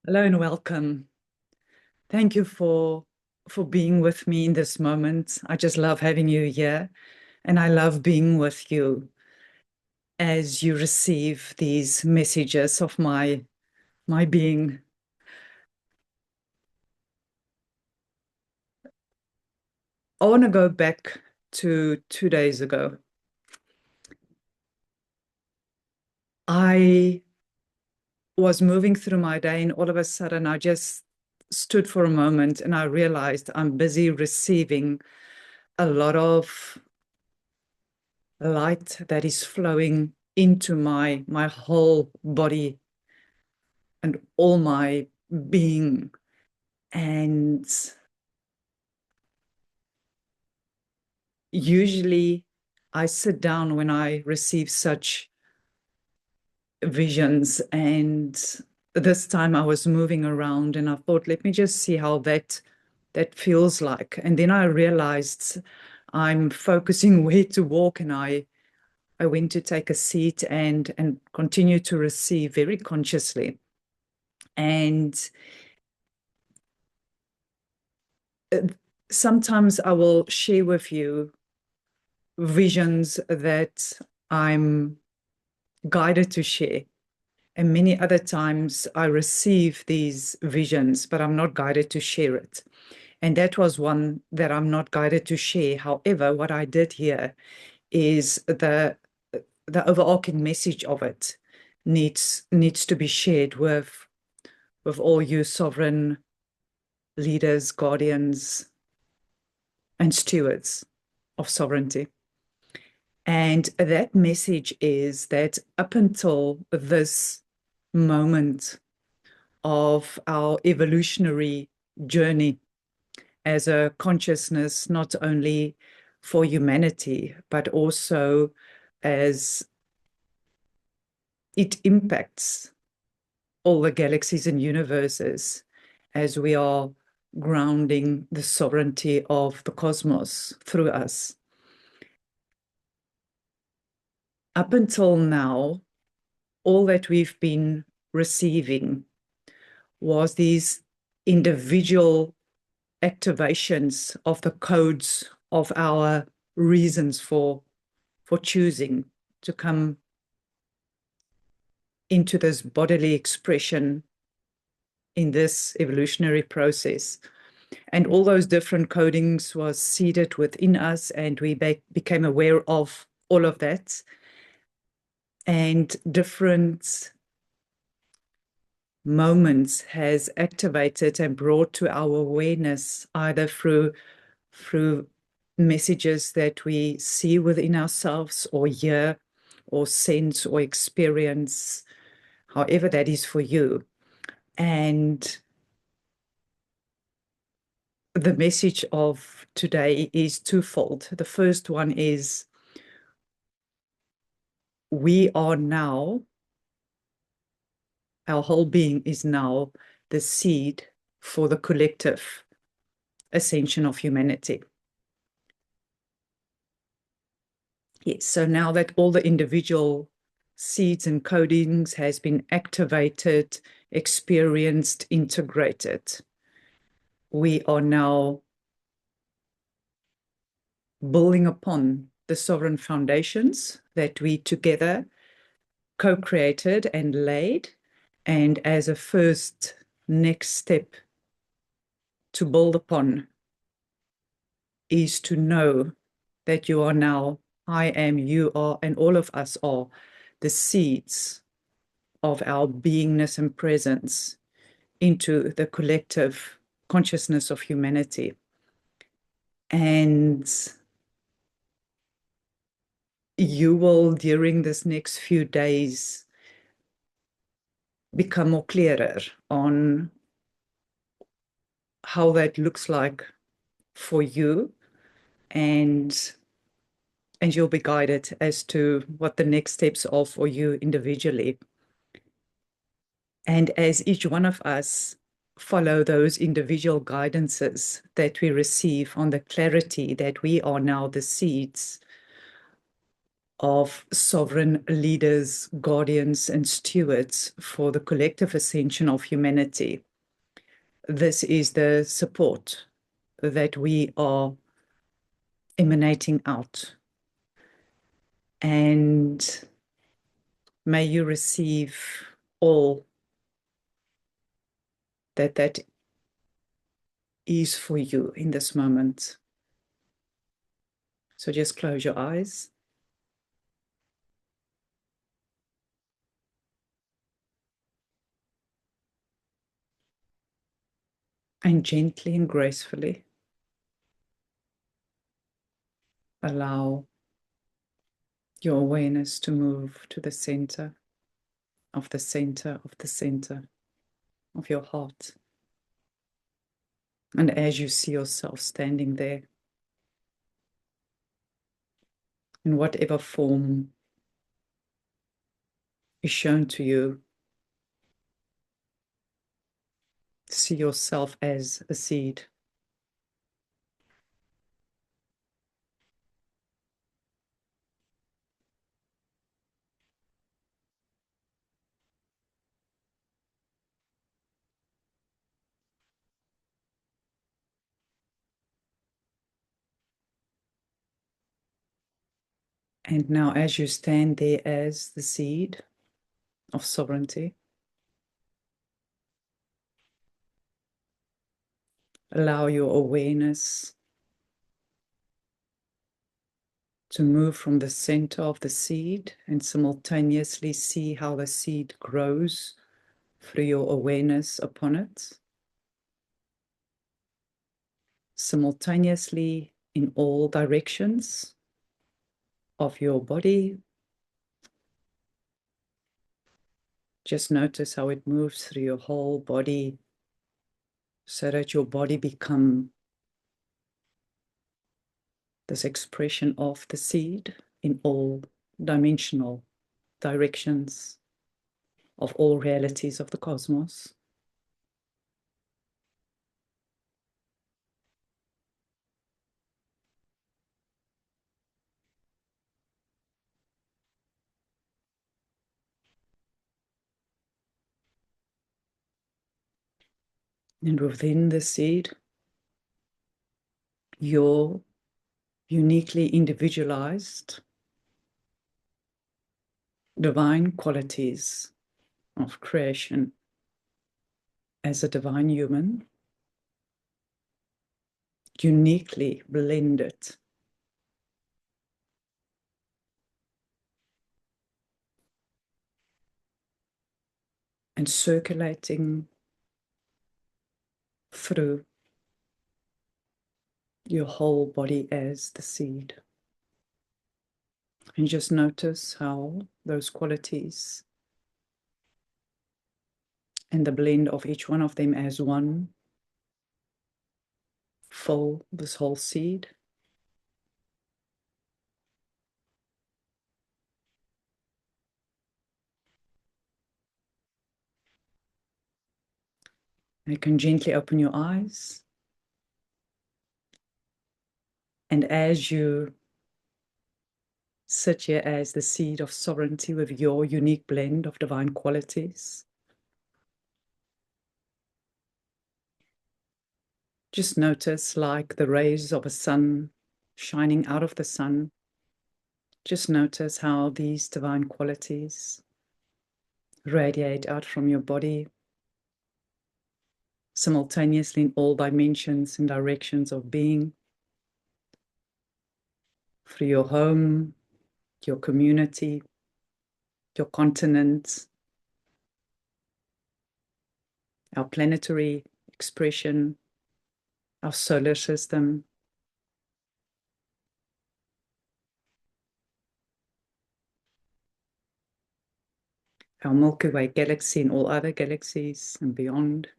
Hello and welcome. Thank you for being with me in this moment. I just love having you here, and I love being with you as you receive these messages of my being. I want to go back to 2 days ago. I was moving through my day, and all of a sudden I just stood for a moment and I realized I'm busy receiving a lot of light that is flowing into my whole body and all my being. And usually I sit down when I receive such visions, and this time I was moving around and I thought, let me just see how that feels like. And then I realized I'm focusing where to walk, and I went to take a seat and continue to receive very consciously. And sometimes I will share with you visions that I'm guided to share. And many other times I receive these visions, but I'm not guided to share it. And that was one that I'm not guided to share. However, what I did here is the overarching message of it needs to be shared with all you sovereign leaders, guardians, and stewards of sovereignty. And that message is that up until this moment of our evolutionary journey as a consciousness, not only for humanity, but also as it impacts all the galaxies and universes, as we are grounding the sovereignty of the cosmos through us. Up until now, all that we've been receiving was these individual activations of the codes of our reasons for choosing to come into this bodily expression in this evolutionary process. And all those different codings was seeded within us, and we became aware of all of that. And different moments has activated and brought to our awareness, either through messages that we see within ourselves or hear or sense or experience, however that is for you. And the message of today is twofold. The first one is we are now, our whole being is now the seed for the collective ascension of humanity. Yes, so now that all the individual seeds and codings has been activated, experienced, integrated, we are now building upon the sovereign foundations that we together co-created and laid. And as a first next step to build upon is to know that you are now, I am, you are, and all of us are the seeds of our beingness and presence into the collective consciousness of humanity. And you will, during this next few days, become more clearer on how that looks like for you, and you'll be guided as to what the next steps are for you individually. And as each one of us follow those individual guidances that we receive on the clarity that we are now the seeds of sovereign leaders, guardians, and stewards for the collective ascension of humanity. This is the support that we are emanating out. And may you receive all that is for you in this moment. So just close your eyes. And gently and gracefully allow your awareness to move to the center of the center of the center of your heart. And as you see yourself standing there, in whatever form is shown to you, see yourself as a seed. And now, as you stand there as the seed of sovereignty, allow your awareness to move from the center of the seed and simultaneously see how the seed grows through your awareness upon it. Simultaneously in all directions of your body. Just notice how it moves through your whole body so that your body becomes this expression of the seed in all dimensional directions of all realities of the cosmos. And within the seed, your uniquely individualized divine qualities of creation as a divine human, uniquely blended and circulating through your whole body as the seed. And just notice how those qualities and the blend of each one of them as one fill this whole seed. And you can gently open your eyes. And as you sit here as the seed of sovereignty with your unique blend of divine qualities, just notice, like the rays of a sun shining out of the sun, just notice how these divine qualities radiate out from your body simultaneously in all dimensions and directions of being, through your home, your community, your continent, our planetary expression, our solar system, our Milky Way galaxy and all other galaxies and beyond,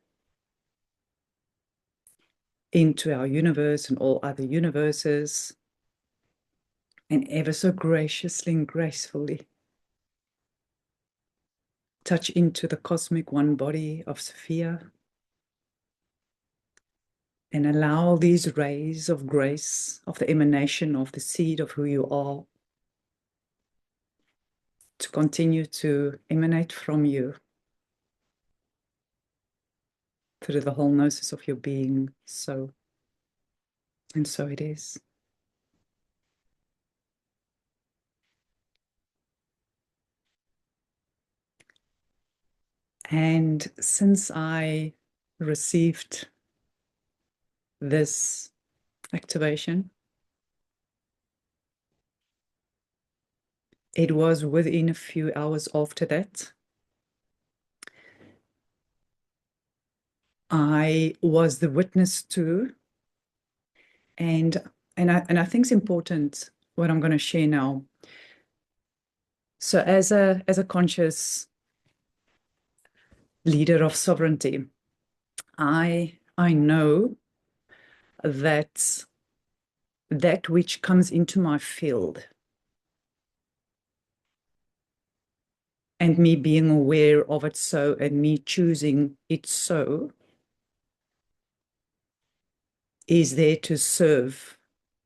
into our universe and all other universes, and ever so graciously and gracefully touch into the cosmic one body of Sophia and allow these rays of grace, of the emanation of the seed of who you are, to continue to emanate from you through the whole gnosis of your being. So, and so it is. And since I received this activation, it was within a few hours after that, I was the witness to, and I think it's important what I'm going to share now. So as a conscious leader of sovereignty, I know that which comes into my field, and me being aware of it so, and me choosing it so, is there to serve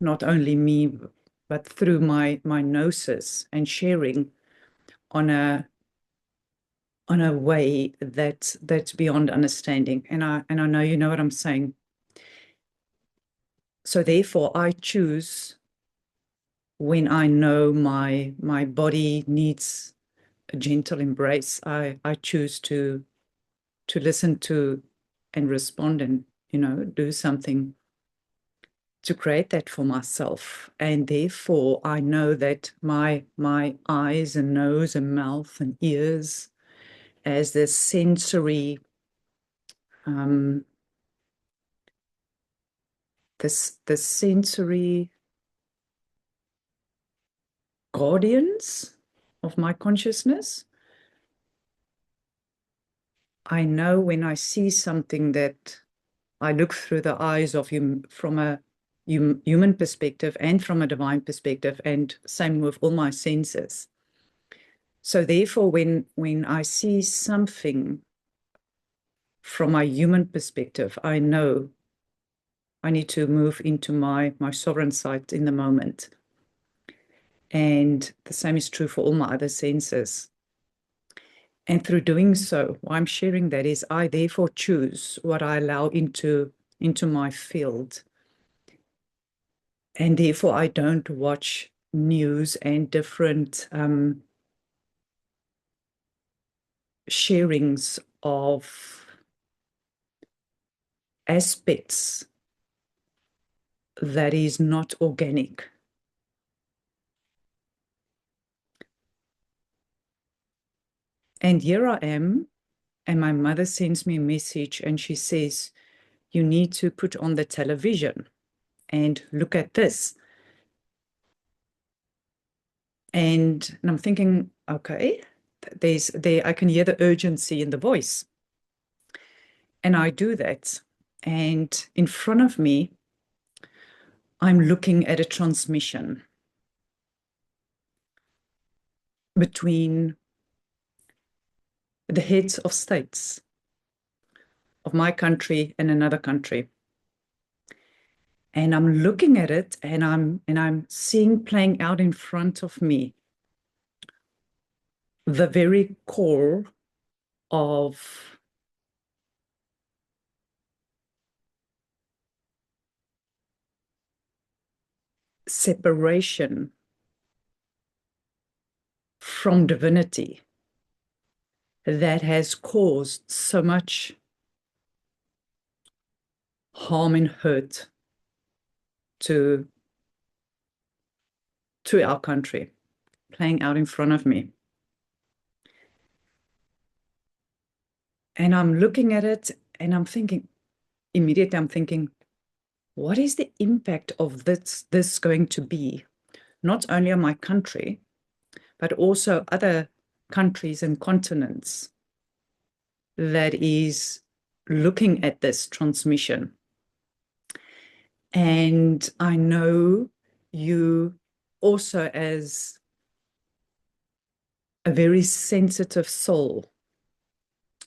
not only me, but through my gnosis and sharing on a way that's beyond understanding. And I know you know what I'm saying. So therefore, I choose, when I know my body needs a gentle embrace, I choose to listen to and respond, and do something to create that for myself. And therefore, I know that my eyes and nose and mouth and ears, as this sensory this sensory guardians of my consciousness. I know when I see something that I look through the eyes of him from a human perspective and from a divine perspective, and same with all my senses. So therefore, when I see something from my human perspective, I know I need to move into my sovereign sight in the moment. And the same is true for all my other senses. And through doing so, why I'm sharing that is, I therefore choose what I allow into my field. And therefore, I don't watch news and different sharings of aspects that is not organic. And here I am, and my mother sends me a message, and she says, you need to put on the television and look at this. And I'm thinking, okay, I can hear the urgency in the voice. And I do that. And in front of me, I'm looking at a transmission between the heads of states of my country and another country. And I'm looking at it, and I'm seeing playing out in front of me the very core of separation from divinity that has caused so much harm and hurt to our country, playing out in front of me. And I'm looking at it, and I'm thinking, immediately I'm thinking, what is the impact of this going to be, not only on my country, but also other countries and continents that is looking at this transmission. And I know you also, as a very sensitive soul,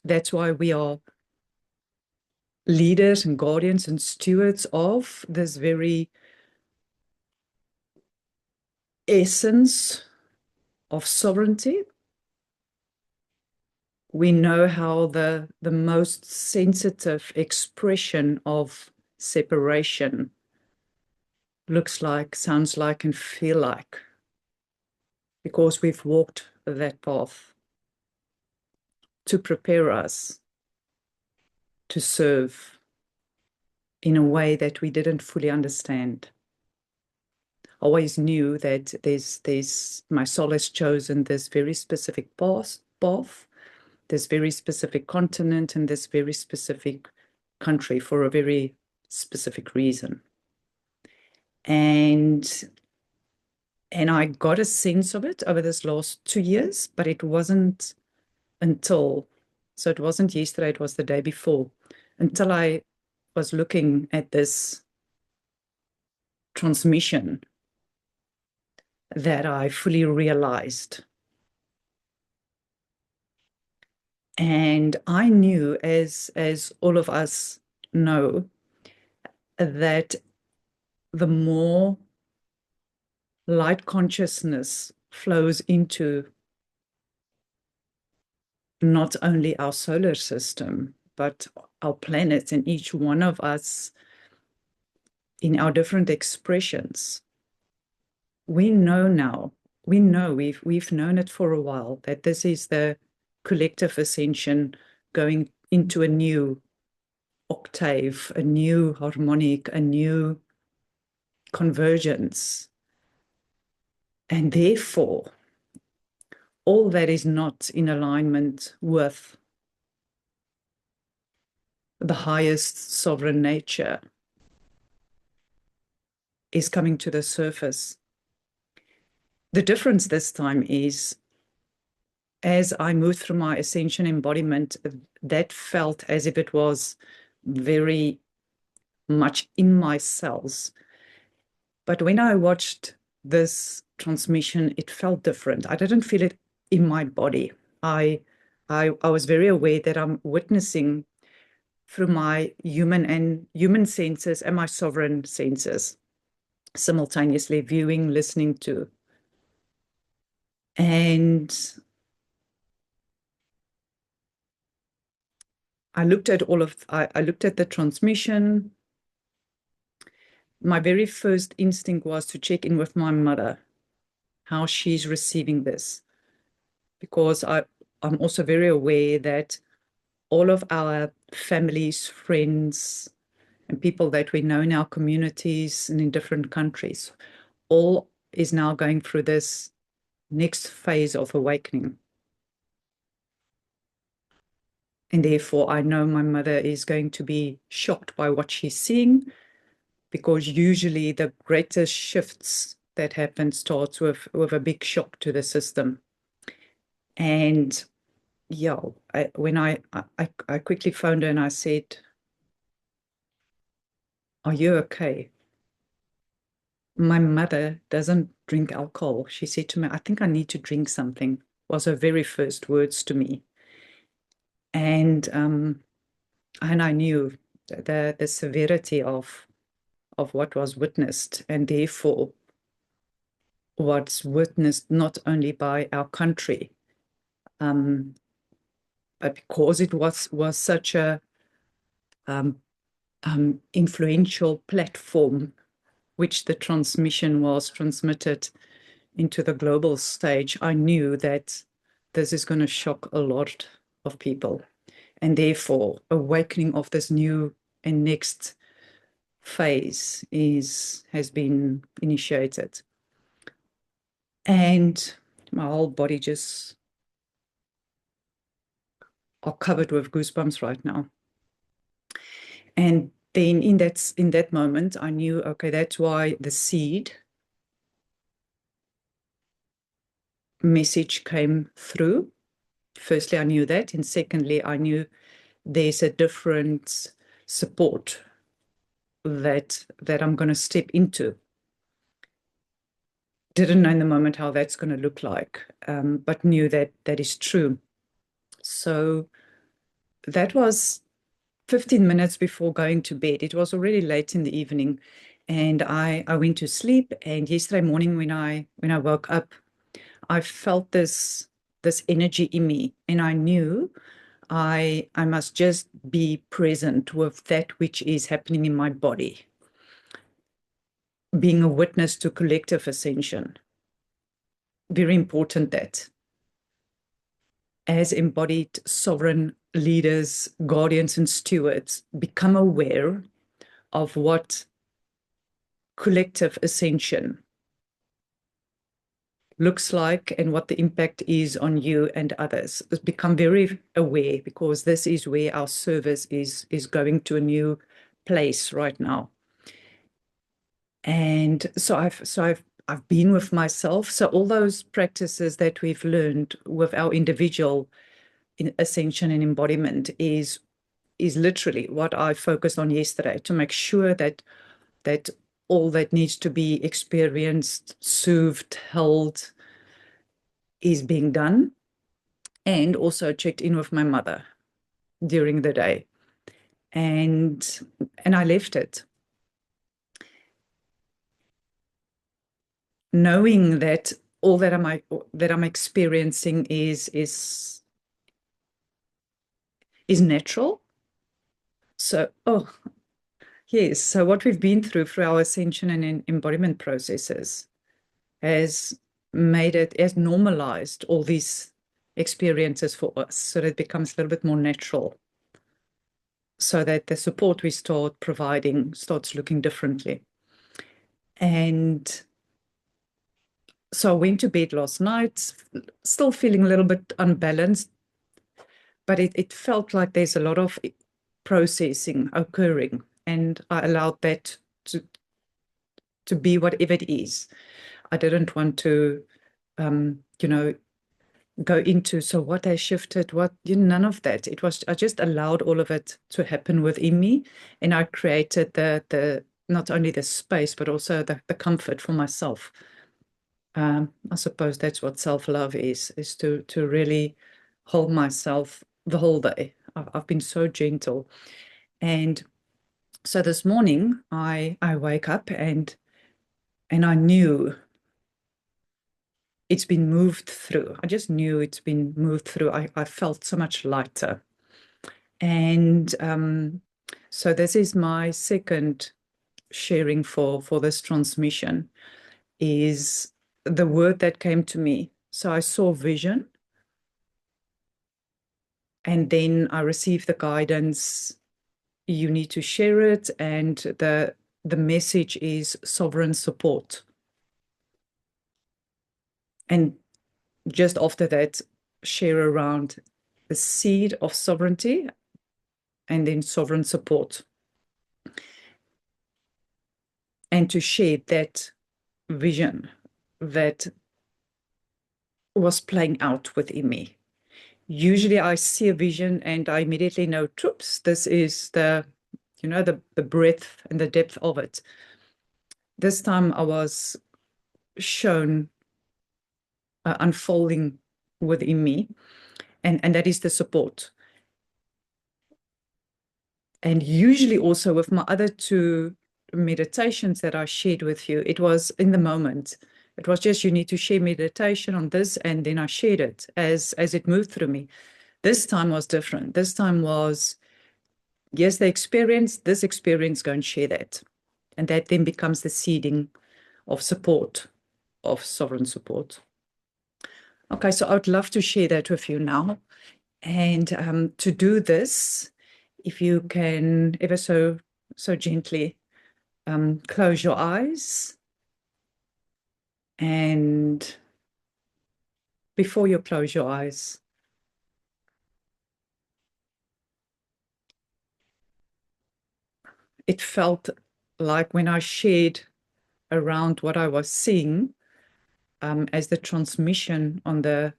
that's why we are leaders and guardians and stewards of this very essence of sovereignty, we know how the most sensitive expression of separation looks like, sounds like, and feel like, because we've walked that path to prepare us to serve in a way that we didn't fully understand. I always knew that my soul has chosen this very specific path, this very specific continent, and this very specific country for a very specific reason. And I got a sense of it over this last 2 years, but it wasn't until, so it wasn't yesterday, it was the day before, until I was looking at this transmission that I fully realized. And I knew, as all of us know, that the more light consciousness flows into not only our solar system, but our planets and each one of us in our different expressions, we know now, we've known it for a while, that this is the collective ascension going into a new octave, a new harmonic, a new convergence. And therefore, all that is not in alignment with the highest sovereign nature is coming to the surface. The difference this time is, as I moved through my ascension embodiment, that felt as if it was very much in my cells. But when I watched this transmission, it felt different. I didn't feel it in my body. I was very aware that I'm witnessing through my human senses and my sovereign senses, simultaneously viewing, listening to. And I looked at I looked at the transmission. My very first instinct was to check in with my mother, how she's receiving this, because I'm also very aware that all of our families, friends, and people that we know in our communities and in different countries, all is now going through this next phase of awakening. And therefore, I know my mother is going to be shocked by what she's seeing, because usually the greatest shifts that happen starts with a big shock to the system. And yeah, when I quickly phoned her and I said, "Are you okay?" My mother doesn't drink alcohol. She said to me, "I think I need to drink something," was her very first words to me. And I knew the severity of what was witnessed, and therefore what's witnessed not only by our country, but because it was such a influential platform, which the transmission was transmitted into the global stage, I knew that this is going to shock a lot of people. And therefore, awakening of this new and next phase has been initiated. And my whole body just are covered with goosebumps right now. And then in that moment, I knew, okay, that's why the seed message came through. Firstly, I knew that. And secondly, I knew there's a different support that I'm going to step into. Didn't know in the moment how that's going to look like, but knew that is true. So that was 15 minutes before going to bed. It was already late in the evening, and I went to sleep. And yesterday morning, when I woke up, I felt this energy in me, and I knew I must just be present with that which is happening in my body, being a witness to collective ascension. Very important that as embodied sovereign leaders, guardians, and stewards, become aware of what collective ascension looks like and what the impact is on you and others. Become very aware, because this is where our service is going to a new place right now. And so I've been with myself. So all those practices that we've learned with our individual ascension and embodiment is literally what I focused on yesterday, to make sure that all that needs to be experienced, soothed, held, is being done. And also checked in with my mother during the day. And I left it, knowing that all that I'm experiencing is natural. So, yes. So what we've been through our ascension and embodiment processes has normalized all these experiences for us, so that it becomes a little bit more natural, so that the support we start providing starts looking differently. And so I went to bed last night, still feeling a little bit unbalanced, but it felt like there's a lot of processing occurring, and I allowed that to be whatever it is. I didn't want to, go into, so what has shifted, none of that. I just allowed all of it to happen within me, and I created the not only the space, but also the comfort for myself. I suppose that's what self-love is to really hold myself the whole day. I've been so gentle. And so this morning I wake up and I knew it's been moved through. I just knew it's been moved through. I felt so much lighter. And so this is my second sharing for this transmission, is the word that came to me. So I saw vision, and then I received the guidance, you need to share it, and the message is sovereign support. And just after that, share around the seed of sovereignty, and then sovereign support. And to share that vision that was playing out within me. Usually I see a vision and I immediately know, troops, this is the breadth and the depth of it. This time I was shown unfolding within me, and that is the support. And usually also with my other two meditations that I shared with you, it was in the moment. It was just, you need to share meditation on this, and then I shared it as it moved through me. This time was different. This time was, yes, the experience, this experience, go and share that. And that then becomes the seeding of support, of sovereign support. Okay, so I would love to share that with you now. And to do this, if you can ever so gently close your eyes. And before you close your eyes, it felt like when I shared around what I was seeing as the transmission on the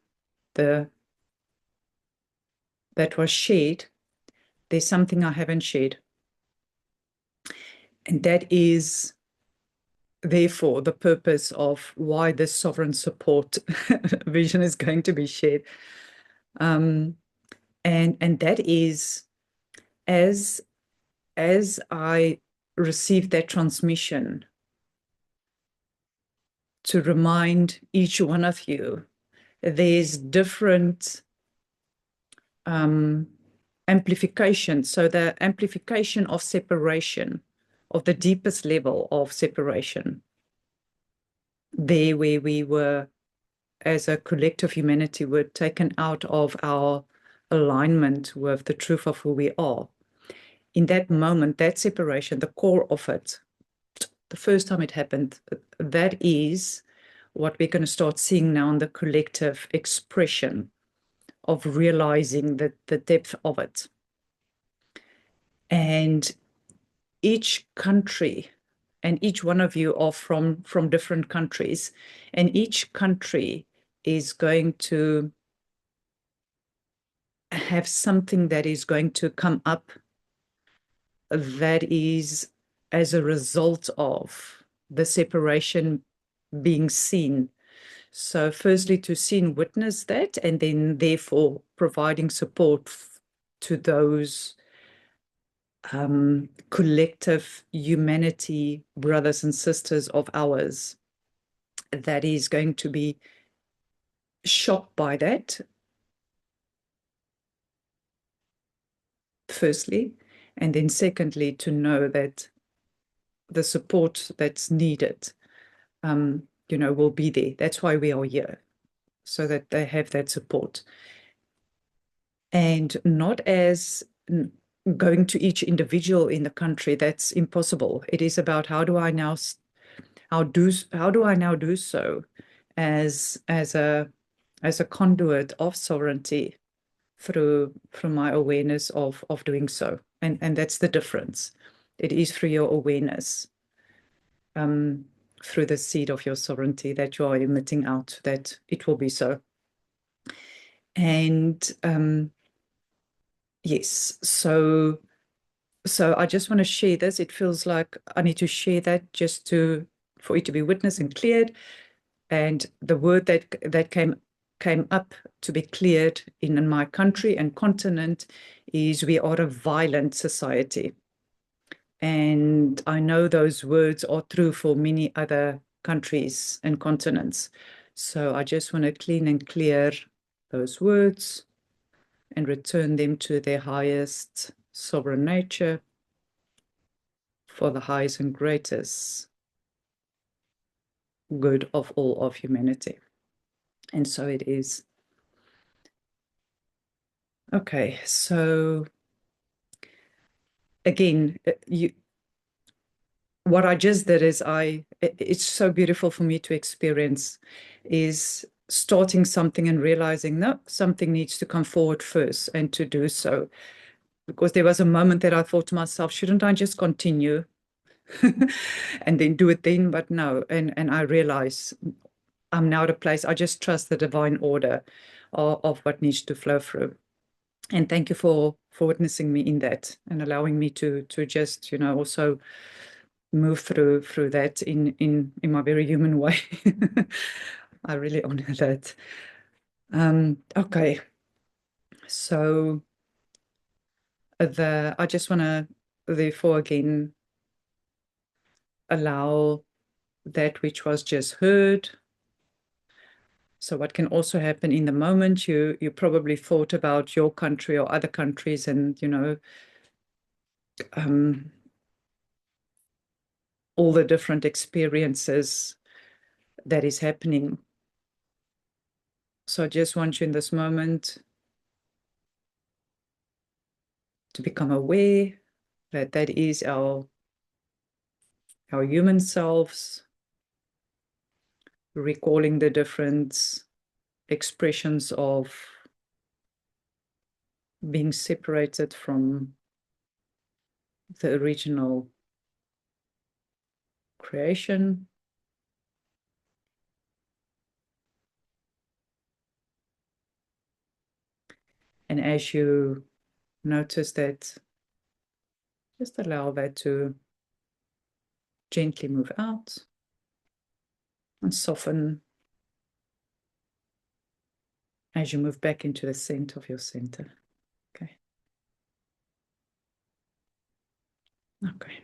that was shared, there's something I haven't shared. And that is therefore the purpose of why this sovereign support vision is going to be shared. And that is, as I received that transmission, to remind each one of you, there's different amplification. So the amplification of separation, of the deepest level of separation, there where we were, as a collective humanity, were taken out of our alignment with the truth of who we are. In that moment, that separation, the core of it, the first time it happened, that is what we're going to start seeing now in the collective expression of realizing the depth of it. And each country, and each one of you are from different countries, and each country is going to have something that is going to come up that is as a result of the separation being seen. So firstly, to see and witness that, and then therefore providing support to those collective humanity brothers and sisters of ours that is going to be shocked by that, firstly, and then secondly, to know that the support that's needed, will be there. That's why we are here, so that they have that support. And not as going to each individual in the country. That's impossible. It is about how do I now do so as a conduit of sovereignty through my awareness of doing so. And that's the difference. It is through your awareness, through the seed of your sovereignty that you are emitting out, that it will be so. And yes, so I just want to share this. It feels like I need to share that just for it to be witnessed and cleared. And the word that came up to be cleared in my country and continent is we are a violent society. And I know those words are true for many other countries and continents. So I just want to clean and clear those words and return them to their highest sovereign nature for the highest and greatest good of all of humanity. And so it is. Okay, so again, what I just did is it's so beautiful for me to experience is starting something and realizing, no, something needs to come forward first, and to do so. Because there was a moment that I thought to myself, shouldn't I just continue and then do it then? But no, and I realize I'm now at a place, I just trust the divine order of what needs to flow through. And thank you for witnessing me in that and allowing me to just, also move through that in my very human way. I really honor that. Okay. So I just want to therefore again allow that which was just heard. So what can also happen in the moment, you probably thought about your country or other countries, and all the different experiences that is happening. So I just want you in this moment to become aware that that is our human selves, recalling the different expressions of being separated from the original creation. And as you notice that, just allow that to gently move out and soften as you move back into the center of your center. Okay. Okay.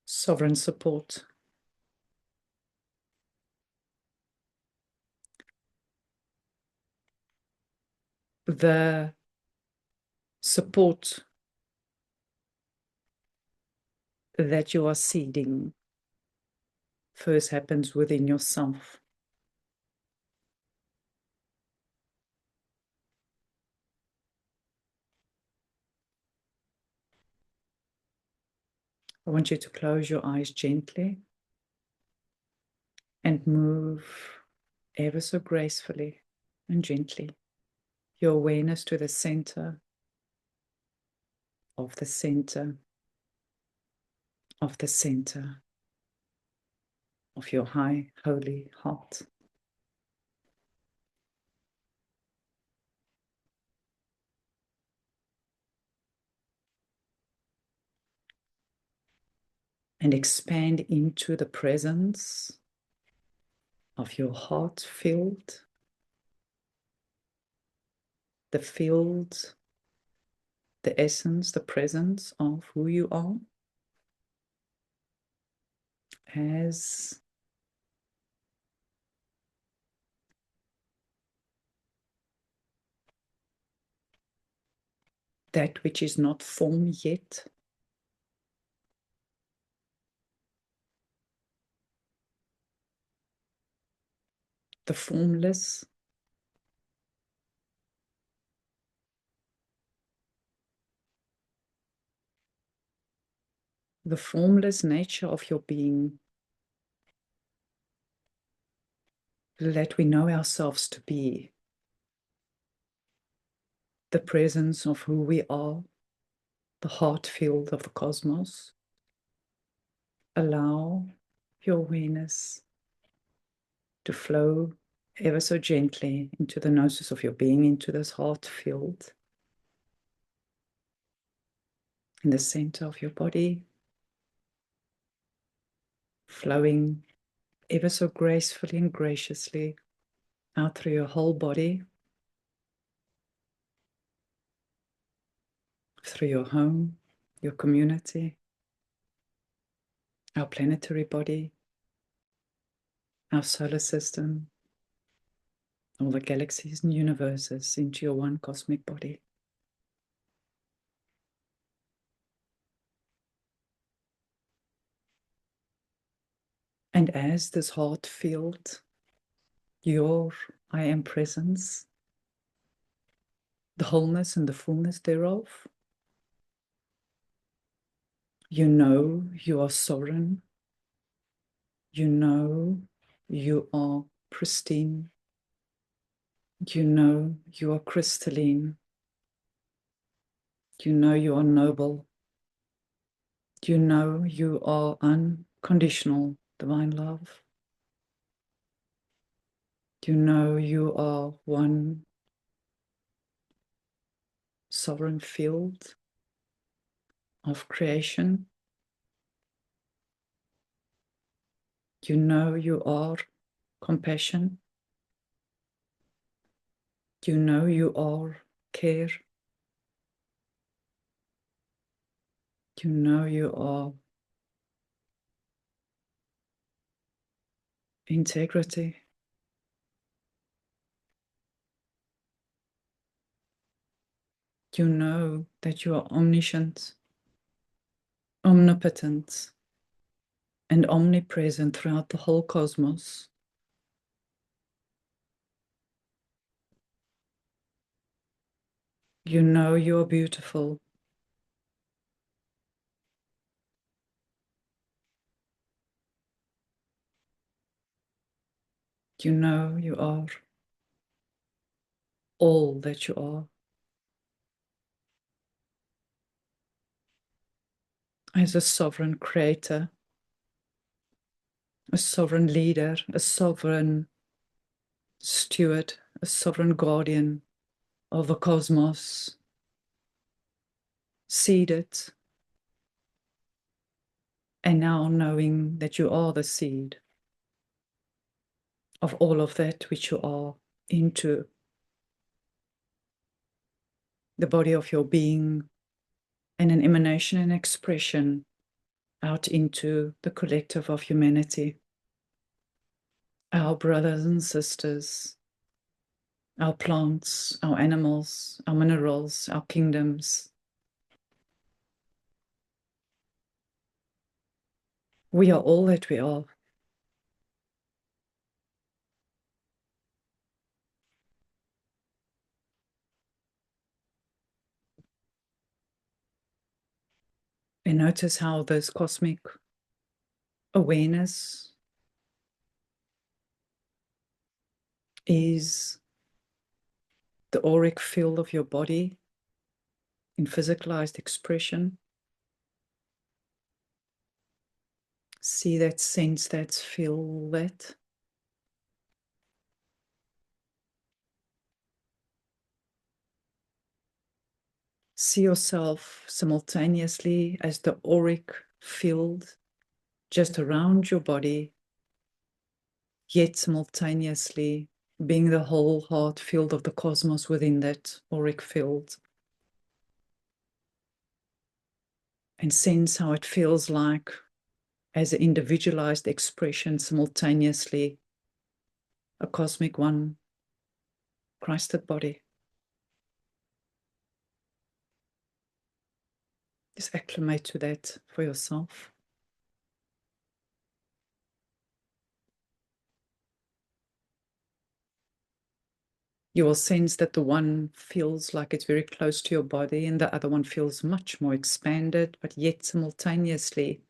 Sovereign support. the support that you are seeding first happens within yourself. I want you to close your eyes gently and move ever so gracefully and gently your awareness to the center of the center of the center of your high holy heart. And expand into the presence of your heart field, the field, the essence, the presence of who you are as that which is not formed yet, the formless, the formless nature of your being that we know ourselves to be, the presence of who we are, the heart field of the cosmos. Allow your awareness to flow ever so gently into the gnosis of your being, into this heart field in the center of your body, flowing ever so gracefully and graciously out through your whole body, through your home, your community, our planetary body, our solar system, all the galaxies and universes, into your one cosmic body. And as this heart field, your I am presence, the wholeness and the fullness thereof, you know you are sovereign, you know you are pristine, you know you are crystalline, you know you are noble, you know you are unconditional divine love, you know you are one sovereign field of creation, you know you are compassion, you know you are care, you know you are integrity. You know that you are omniscient, omnipotent, and omnipresent throughout the whole cosmos. You know you are beautiful. You know you are all that you are. As a sovereign creator, a sovereign leader, a sovereign steward, a sovereign guardian of the cosmos, seeded, and now knowing that you are the seed of all of that which you are into the body of your being, and an emanation and expression out into the collective of humanity, our brothers and sisters, our plants, our animals, our minerals, our kingdoms. We are all that we are. And notice how this cosmic awareness is the auric field of your body in physicalized expression. See that, sense that, feel that. See yourself simultaneously as the auric field just around your body, yet simultaneously being the whole heart field of the cosmos within that auric field. And sense how it feels like as an individualized expression simultaneously, a cosmic one, Christed body. Just acclimate to that for yourself. You will sense that the one feels like it's very close to your body and the other one feels much more expanded, but yet simultaneously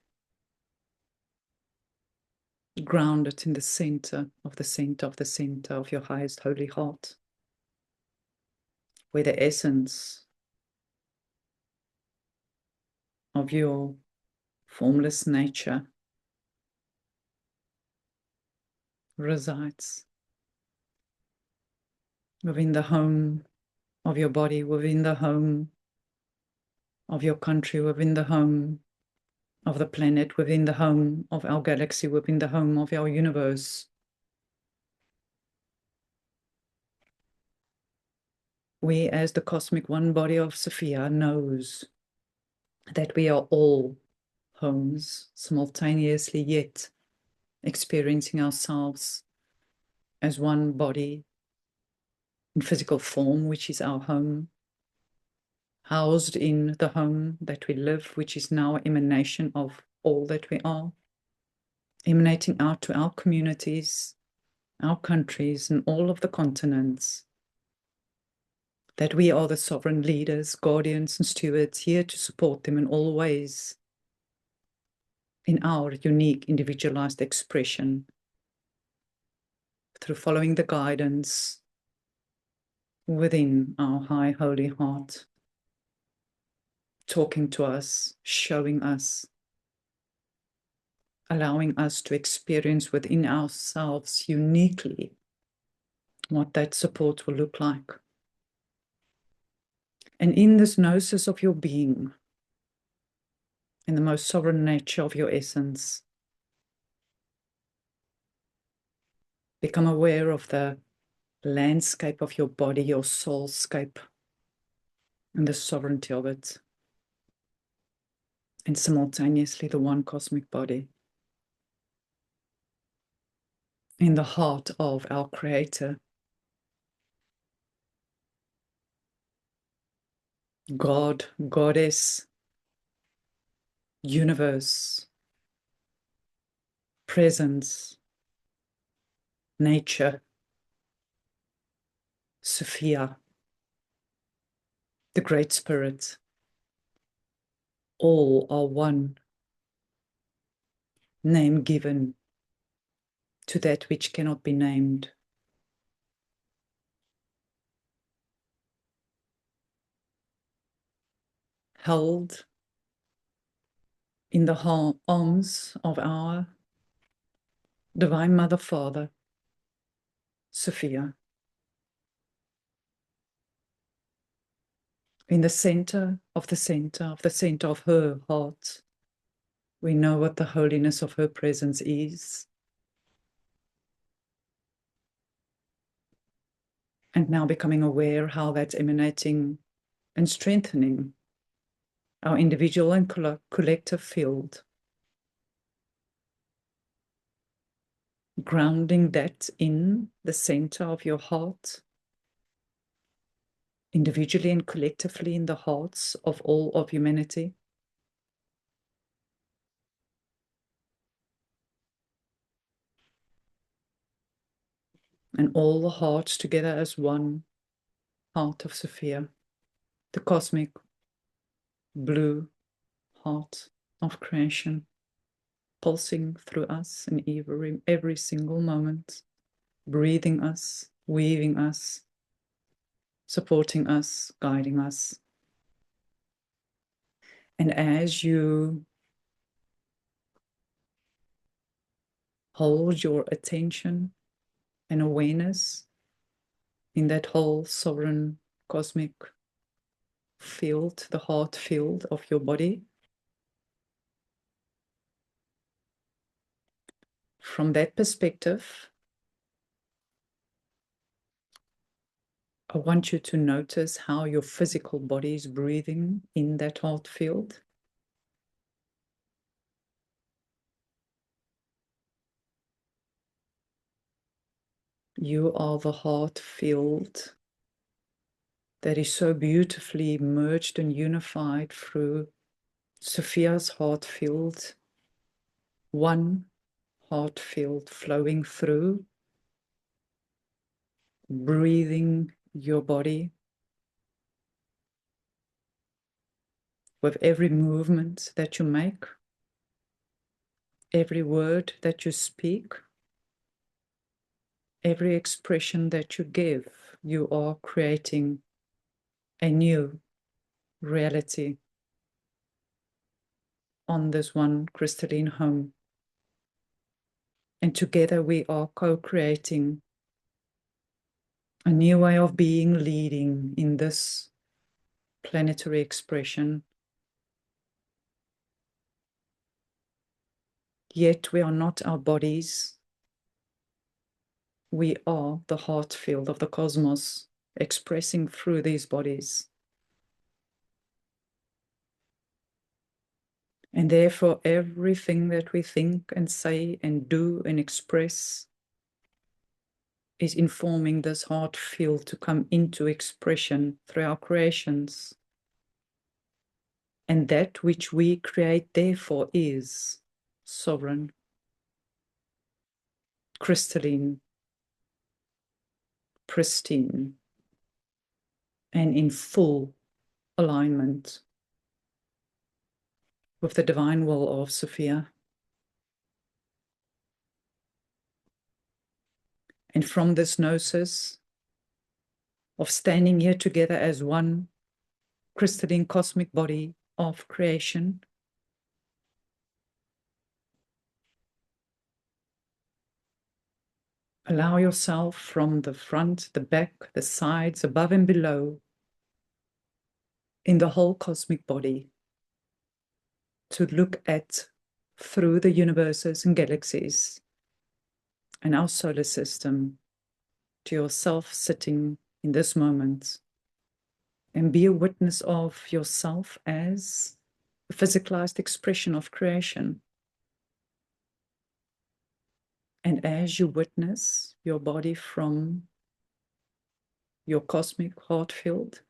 grounded in the center of the center of the center of your highest holy heart, where the essence of your formless nature resides within the home of your body, within the home of your country, within the home of the planet, within the home of our galaxy, within the home of our universe. We, as the cosmic one body of Sophia, knows that we are all homes simultaneously, yet experiencing ourselves as one body in physical form, which is our home, housed in the home that we live, which is now an emanation of all that we are, emanating out to our communities, our countries, and all of the continents, that we are the sovereign leaders, guardians, and stewards here to support them in all ways in our unique individualized expression through following the guidance within our high holy heart, talking to us, showing us, allowing us to experience within ourselves uniquely what that support will look like. And in this gnosis of your being, in the most sovereign nature of your essence, become aware of the landscape of your body, your soulscape, and the sovereignty of it, and simultaneously the one cosmic body in the heart of our Creator, God, Goddess, universe, presence, nature, Sophia, the Great Spirit. All are one name given to that which cannot be named. Held in the arms of our Divine Mother Father, Sophia. In the center of the center of the center of her heart, we know what the holiness of her presence is. And now becoming aware how that's emanating and strengthening our individual and collective field. Grounding that in the center of your heart, individually and collectively in the hearts of all of humanity. And all the hearts together as one heart of Sophia, the cosmic blue heart of creation, pulsing through us in every single moment, breathing us, weaving us, supporting us, guiding us. And as you hold your attention and awareness in that whole sovereign cosmic field, the heart field of your body, from that perspective, I want you to notice how your physical body is breathing in that heart field. You are the heart field that is so beautifully merged and unified through Sophia's heart field, one heart field flowing through, breathing your body with every movement that you make, every word that you speak, every expression that you give. You are creating a new reality on this one crystalline home. And together we are co-creating a new way of being, leading in this planetary expression. Yet we are not our bodies. We are the heart field of the cosmos expressing through these bodies. And therefore, everything that we think and say and do and express is informing this heart field to come into expression through our creations. And that which we create, therefore, is sovereign, crystalline, pristine, and in full alignment with the divine will of Sophia. And from this gnosis of standing here together as one crystalline cosmic body of creation, allow yourself from the front, the back, the sides, above and below, in the whole cosmic body, to look at through the universes and galaxies and our solar system to yourself sitting in this moment, and be a witness of yourself as a physicalized expression of creation. And as you witness your body from your cosmic heart field,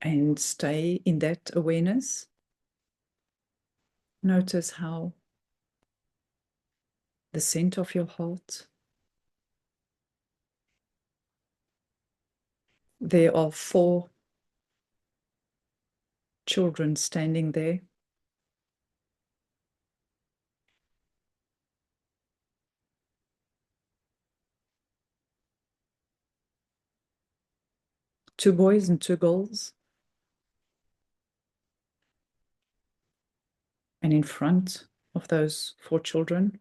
and stay in that awareness, notice how the center of your heart, there are 4 children standing there. Two boys and 2 girls. And in front of those 4 children,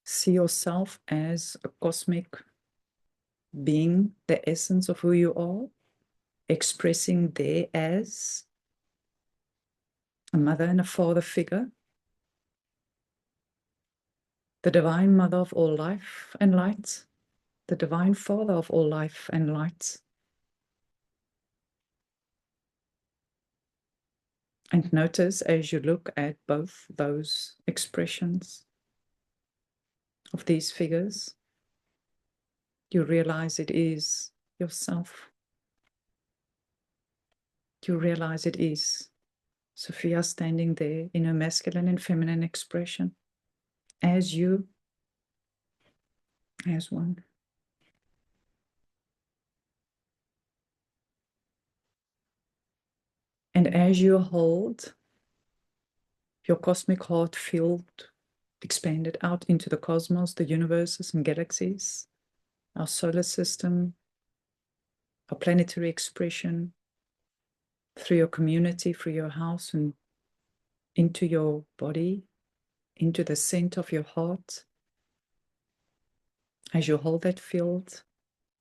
see yourself as a cosmic being, the essence of who you are, expressing there as a mother and a father figure, the divine mother of all life and light, the divine father of all life and light. And notice as you look at both those expressions of these figures, you realize it is yourself. You realize it is Sophia standing there in her masculine and feminine expression as you, as one. And as you hold your cosmic heart field expanded out into the cosmos, the universes and galaxies, our solar system, our planetary expression, through your community, through your house, and into your body, into the center of your heart. As you hold that field,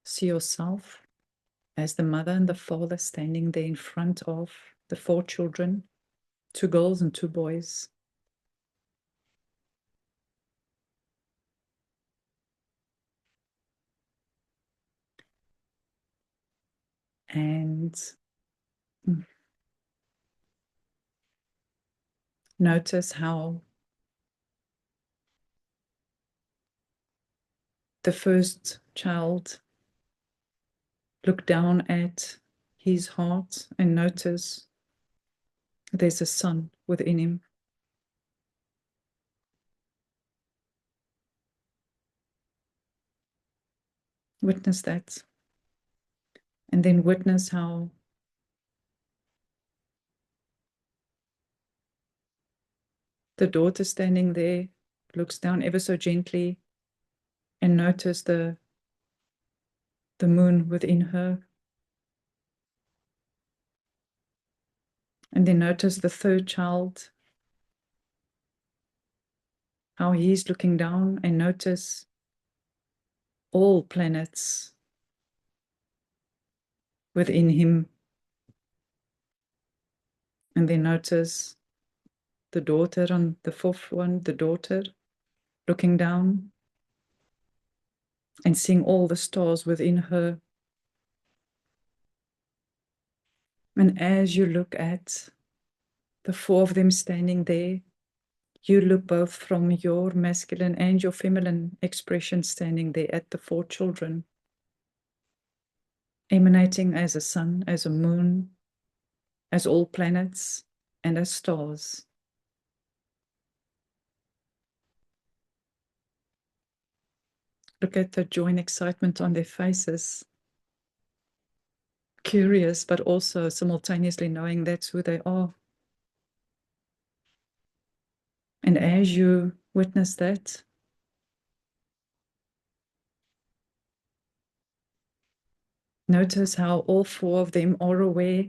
see yourself as the mother and the father standing there in front of the 4 children, 2 girls and 2 boys. And notice how the first child looked down at his heart and notice there's a sun within him. Witness that. And then witness how the daughter standing there looks down ever so gently and notice the moon within her. And then notice the third child, how he's looking down, and notice all planets within him. And then notice the daughter on the 4th one, the daughter looking down and seeing all the stars within her. And as you look at the 4 of them standing there, you look both from your masculine and your feminine expression standing there at the 4 children, emanating as a sun, as a moon, as all planets, and as stars. Look at the joy and excitement on their faces. Curious, but also simultaneously knowing that's who they are. And as you witness that, notice how all 4 of them are aware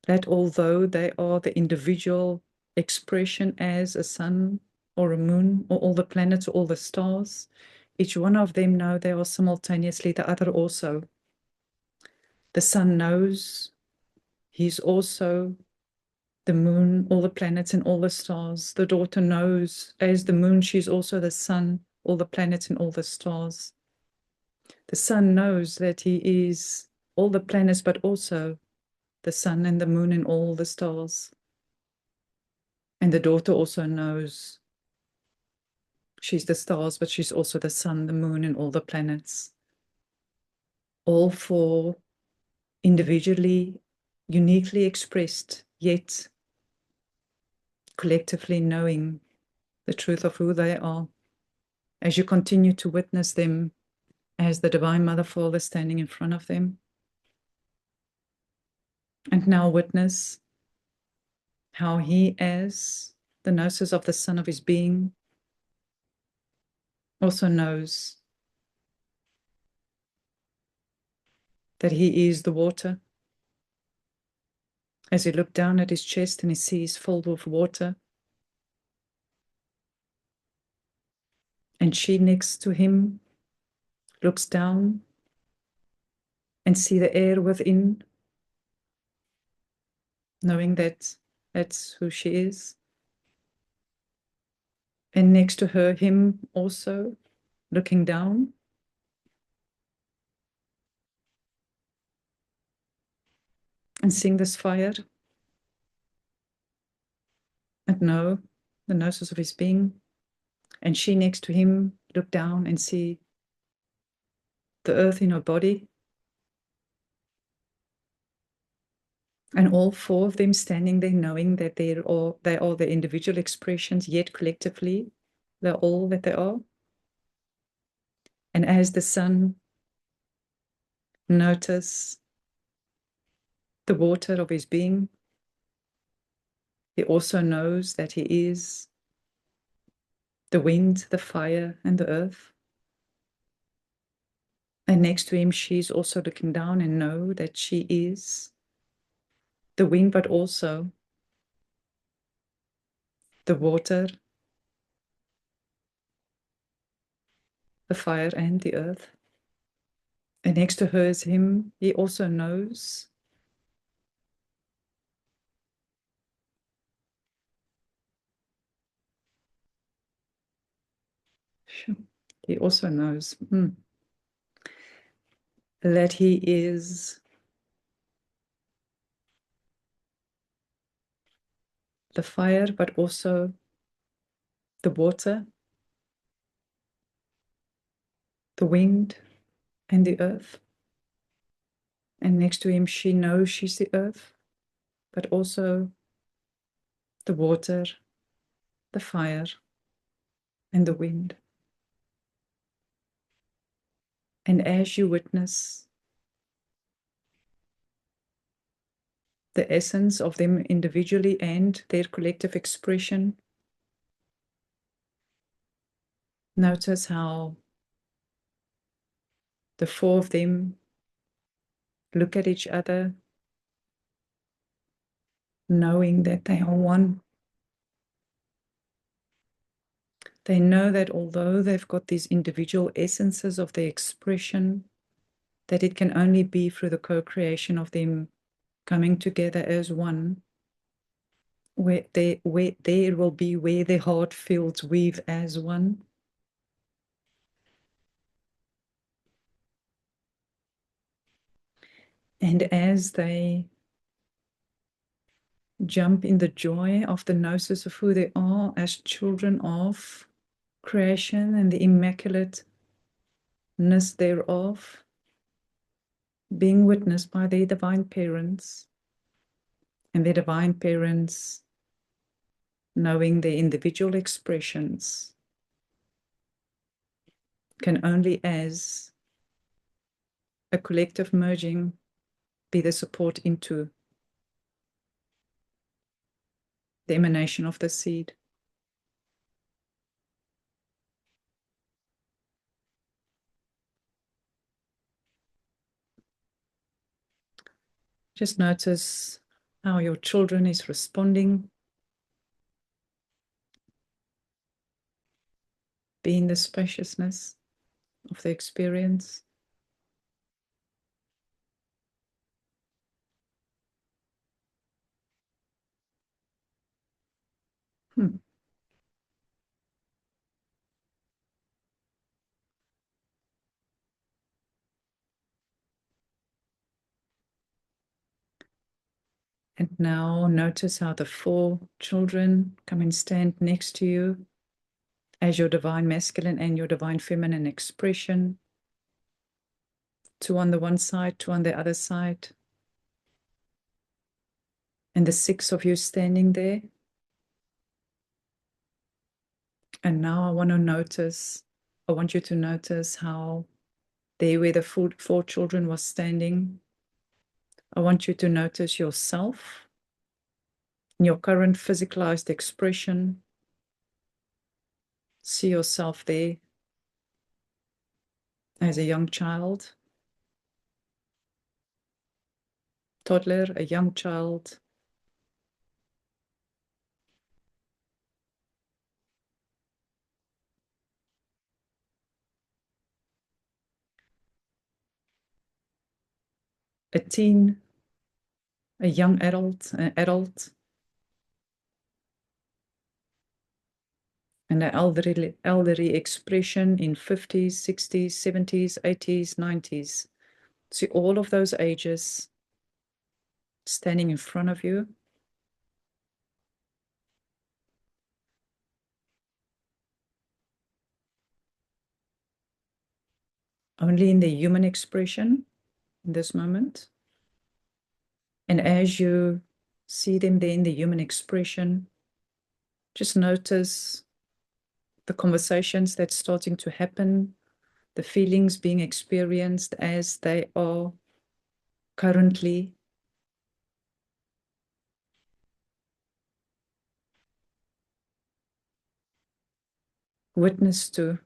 that although they are the individual expression as a sun or a moon or all the planets or all the stars, each one of them know they are simultaneously the other also. The sun knows he's also the moon, all the planets and all the stars. The daughter knows as the moon, she's also the sun, all the planets and all the stars. The sun knows that he is all the planets, but also the sun and the moon and all the stars. And the daughter also knows she's the stars, but she's also the sun, the moon, and all the planets. All 4 individually, uniquely expressed, yet collectively knowing the truth of who they are. As you continue to witness them as the Divine Mother Father standing in front of them. And now witness how he, as the Gnosis of the Son of his being, also knows that he is the water. As he looked down at his chest and he sees filled with water, and she next to him looks down and see the air within, knowing that that's who she is. And next to her, him also looking down. And seeing this fire not know the gnosis of his being. And she next to him look down and see the earth in her body. And all four of them standing there knowing that they are the individual expressions, yet collectively, they're all that they are. And as the sun notice the water of his being, he also knows that he is the wind, the fire, and the earth. And next to him, she's also looking down and know that she is the wind, but also the water, the fire, and the earth. And next to her is him. He also knows he also knows that he is the fire, but also the water, the wind, and the earth. And next to him, she knows she's the earth, but also the water, the fire, and the wind. And as you witness the essence of them individually and their collective expression, notice how the four of them look at each other, knowing that they are one. They know that although they've got these individual essences of their expression, that it can only be through the co-creation of them coming together as one, where there will be where their heart fields weave as one. And as they jump in the joy of the gnosis of who they are as children of creation and the immaculateness thereof, being witnessed by their divine parents, and their divine parents knowing their individual expressions, can only as a collective merging be the support into the emanation of the seed. Just notice how your children is responding. Be in the spaciousness of the experience. And now notice how the four children come and stand next to you as your divine masculine and your divine feminine expression. Two on the one side, two on the other side. And the six of you standing there. And now I want you to notice how there where the four children was standing, I want you to notice yourself, your current physicalized expression. See yourself there as a young child, toddler, a young child, a teen, a young adult, an adult, and an elderly expression in 50s, 60s, 70s, 80s, 90s. See all of those ages standing in front of you. only in the human expression in this moment. And as you see them there in the human expression, just notice the conversations that's starting to happen, the feelings being experienced as they are currently. Witness to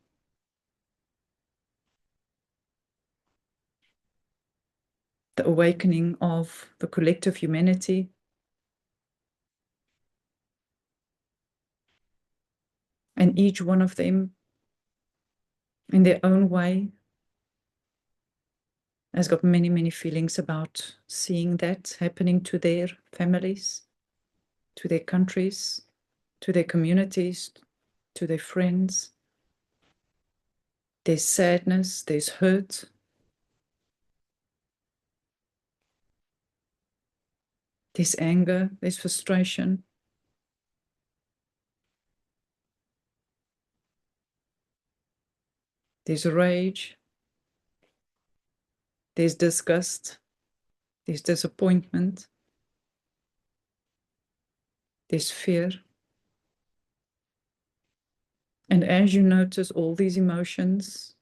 the awakening of the collective humanity. And each one of them, in their own way, has got many, many feelings about seeing that happening to their families, to their countries, to their communities, to their friends. There's sadness, there's hurt, there's anger, there's frustration. There's rage, there's disgust, there's disappointment, there's fear. And as you notice all these emotions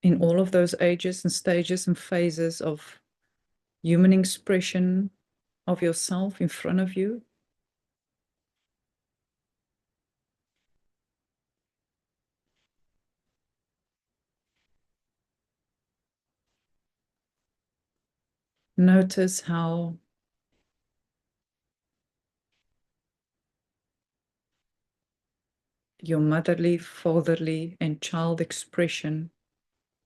in all of those ages and stages and phases of human expression of yourself in front of you, notice how your motherly, fatherly, and child expression,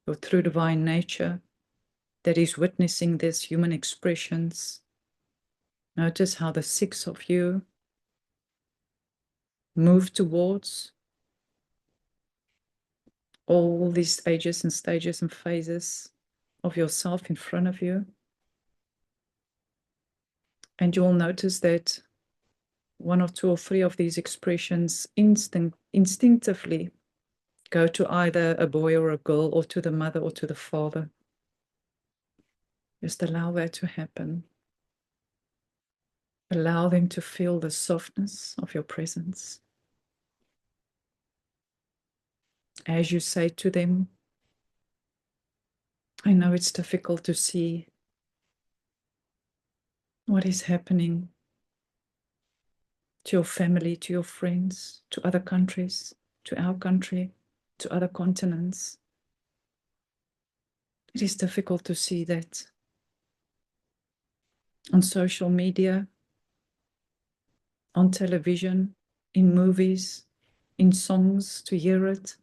your true divine nature that is witnessing these human expressions. Notice how the six of you move towards all these ages and stages and phases of yourself in front of you. And you'll notice that one or two or three of these expressions instinctively go to either a boy or a girl, or to the mother or to the father. Just allow that to happen. Allow them to feel the softness of your presence. As you say to them, I know it's difficult to see what is happening to your family, to your friends, to other countries, to our country, to other continents. It is difficult to see that on social media, on television, in movies, in songs, to hear it.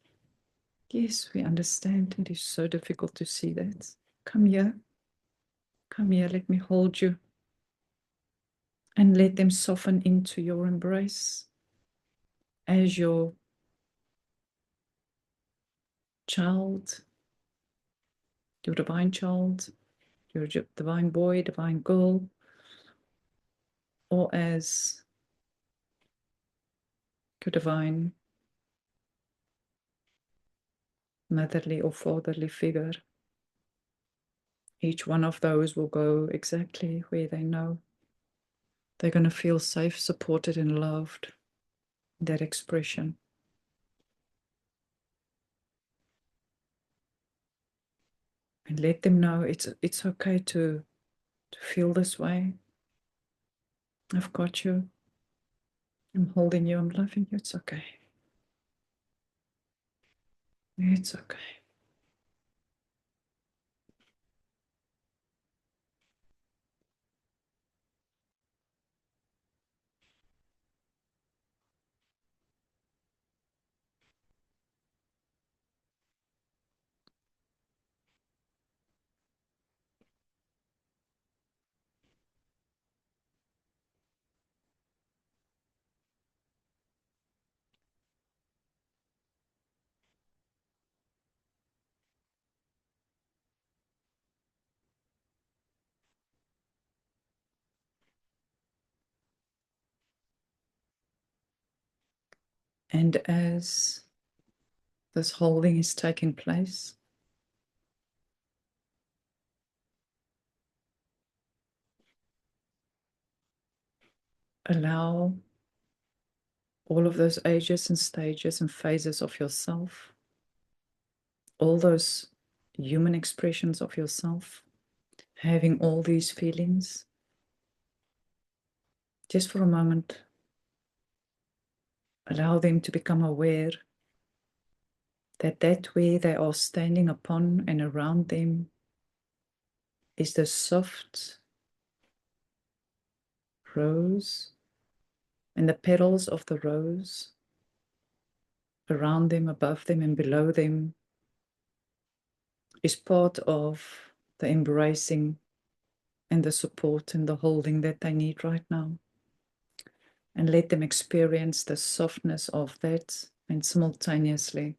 Yes, we understand. It is so difficult to see that. Come here. Come here. Let me hold you. And let them soften into your embrace as your child, your divine child, your divine boy, divine girl, or as your divine motherly or fatherly figure. Each one of those will go exactly where they know. They're going to feel safe, supported, and loved in that expression. And let them know it's okay to feel this way. I've got you. I'm holding you. I'm loving you. It's okay. It's okay. And as this holding is taking place. Allow all of those ages and stages and phases of yourself, all those human expressions of yourself, having all these feelings. Just for a moment, allow them to become aware that where they are standing upon and around them is the soft rose, and the petals of the rose around them, above them, and below them is part of the embracing and the support and the holding that they need right now. And let them experience the softness of that, and simultaneously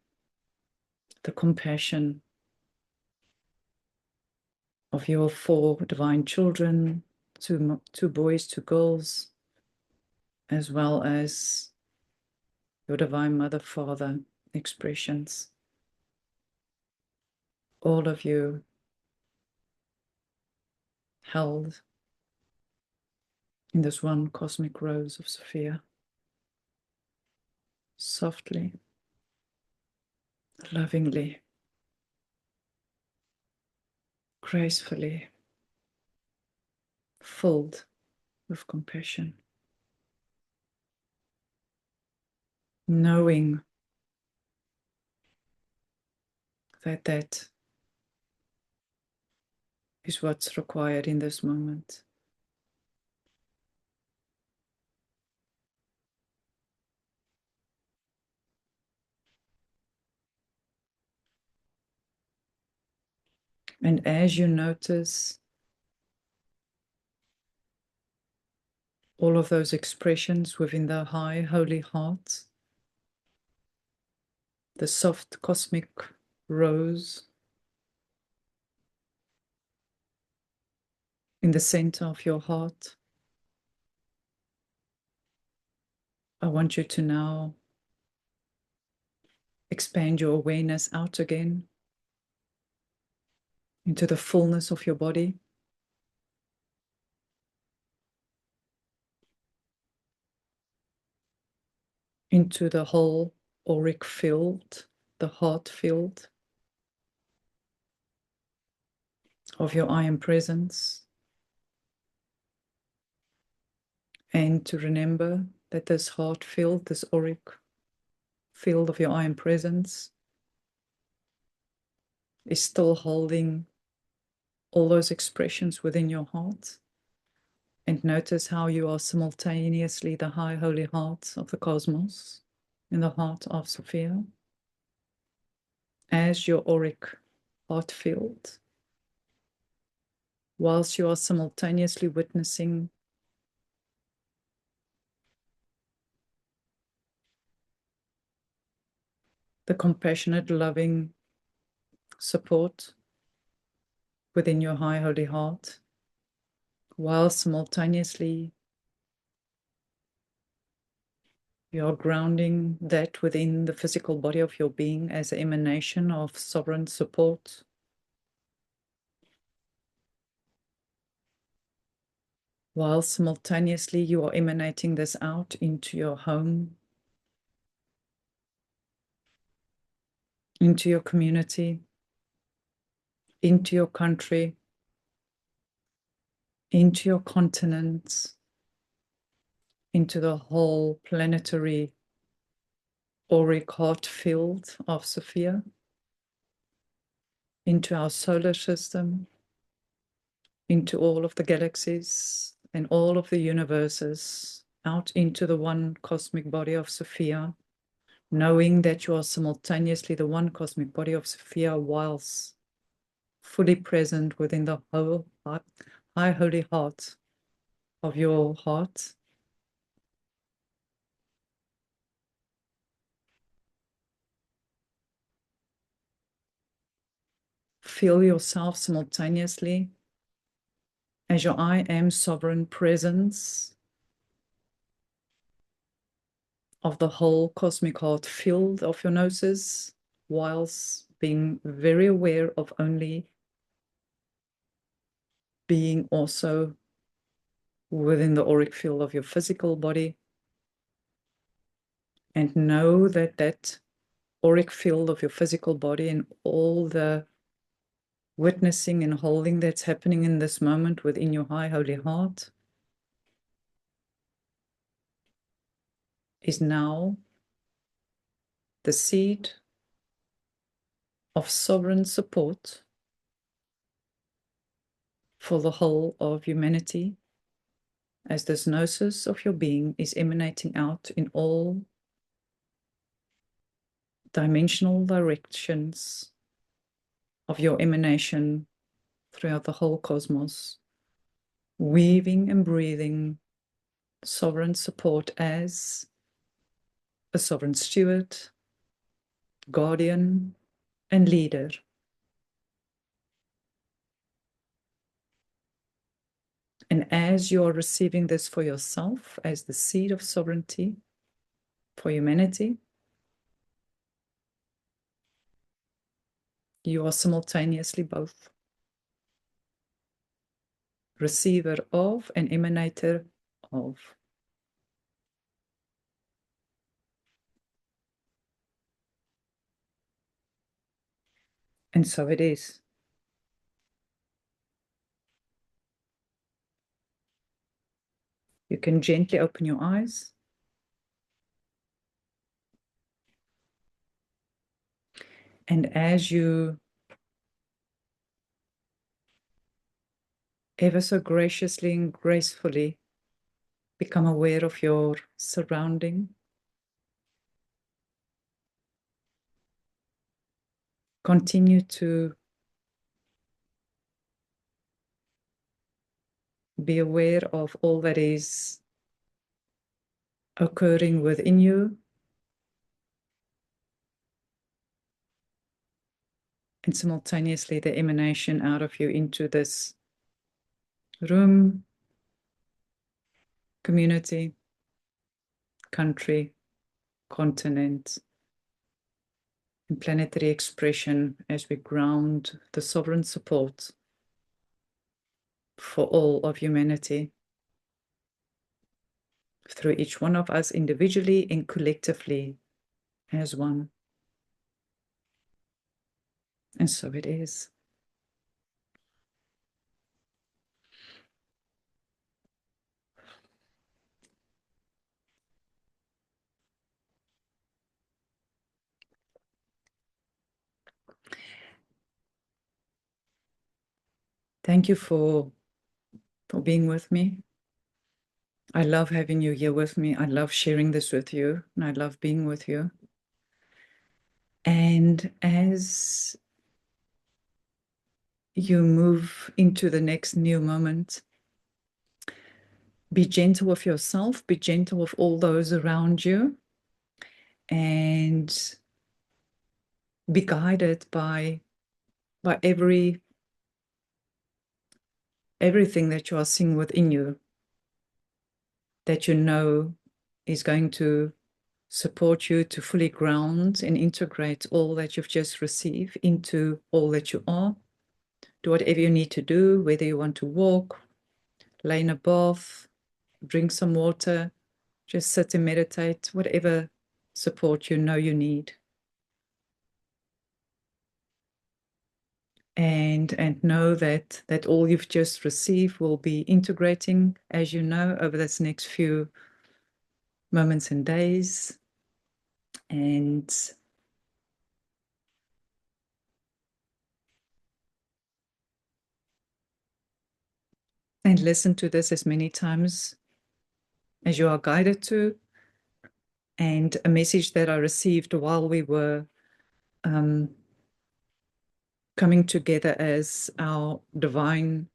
the compassion of your 4 divine children, two boys, 2 girls, as well as your divine mother, father expressions. All of you held in this one cosmic rose of Sophia, softly, lovingly, gracefully, filled with compassion, knowing that is what's required in this moment. And as you notice all of those expressions within the high holy heart, the soft cosmic rose in the center of your heart, I want you to now expand your awareness out again into the fullness of your body, into the whole auric field, the heart field of your I am presence. And to remember that this heart field, this auric field of your I am presence, is still holding all those expressions within your heart. And notice how you are simultaneously the high holy heart of the cosmos in the heart of Sophia, as your auric heart field, whilst you are simultaneously witnessing the compassionate, loving support within your high holy heart, while simultaneously you are grounding that within the physical body of your being as an emanation of sovereign support. While simultaneously you are emanating this out into your home, into your community, into your country, into your continent, into the whole planetary auric heart field of Sophia, into our solar system, into all of the galaxies and all of the universes, out into the one cosmic body of Sophia, knowing that you are simultaneously the one cosmic body of Sophia whilst fully present within the whole high holy heart of your heart. Feel yourself simultaneously as your I am sovereign presence of the whole cosmic heart field of your Gnosis, whilst being very aware of only being also within the auric field of your physical body. And know that that auric field of your physical body and all the witnessing and holding that's happening in this moment within your high holy heart is now the seed of sovereign support for the whole of humanity, as this gnosis of your being is emanating out in all dimensional directions of your emanation throughout the whole cosmos, weaving and breathing sovereign support as a sovereign steward, guardian, and leader. And as you are receiving this for yourself as the seed of sovereignty for humanity, you are simultaneously both receiver of and emanator of. And so it is. You can gently open your eyes. And as you ever so graciously and gracefully become aware of your surrounding, continue to be aware of all that is occurring within you, and simultaneously the emanation out of you into this room, community, country, continent, and planetary expression as we ground the sovereign support for all of humanity through each one of us individually and collectively as one. And so it is. Thank you for being with me. I love having you here with me. I love sharing this with you, and I love being with you. And as you move into the next new moment, be gentle with yourself, be gentle with all those around you, and be guided by everything that you are seeing within you, that you know is going to support you to fully ground and integrate all that you've just received into all that you are. Do whatever you need to do, whether you want to walk, lay in a bath, drink some water, just sit and meditate, whatever support you know you need. And know that all you've just received will be integrating, as you know, over this next few moments and days. And listen to this as many times as you are guided to. And a message that I received while we were coming together as our divine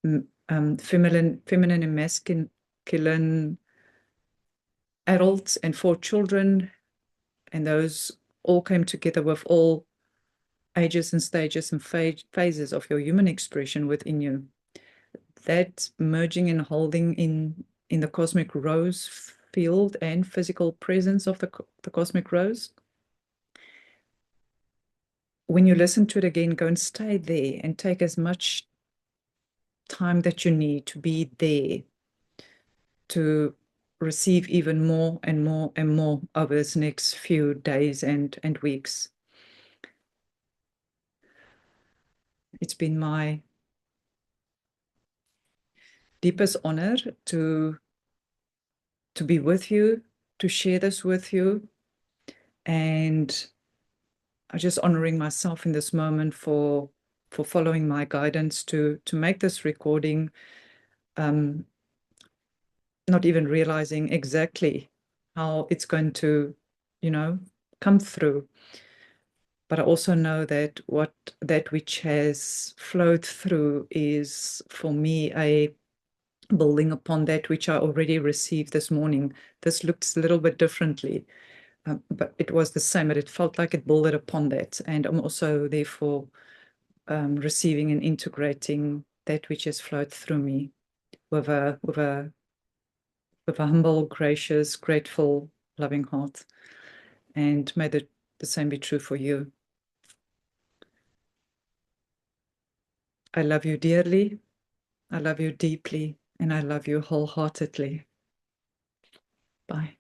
feminine and masculine adults and 4 children, and those all came together with all ages and stages and phases of your human expression within you. That merging and holding in the cosmic rose field and physical presence of the cosmic rose when you listen to it again, go and stay there and take as much time that you need to be there to receive even more and more and more over this next few days and weeks. It's been my deepest honor to be with you, to share this with you, and I'm just honoring myself in this moment for following my guidance to make this recording, not even realizing exactly how it's going to, come through. But I also know that that which has flowed through is for me a building upon that which I already received this morning. This looks a little bit differently, but it was the same, but it felt like it builded upon that. And I'm also therefore receiving and integrating that which has flowed through me with a humble, gracious, grateful, loving heart. And may the same be true for you. I love you dearly. I love you deeply. And I love you wholeheartedly. Bye.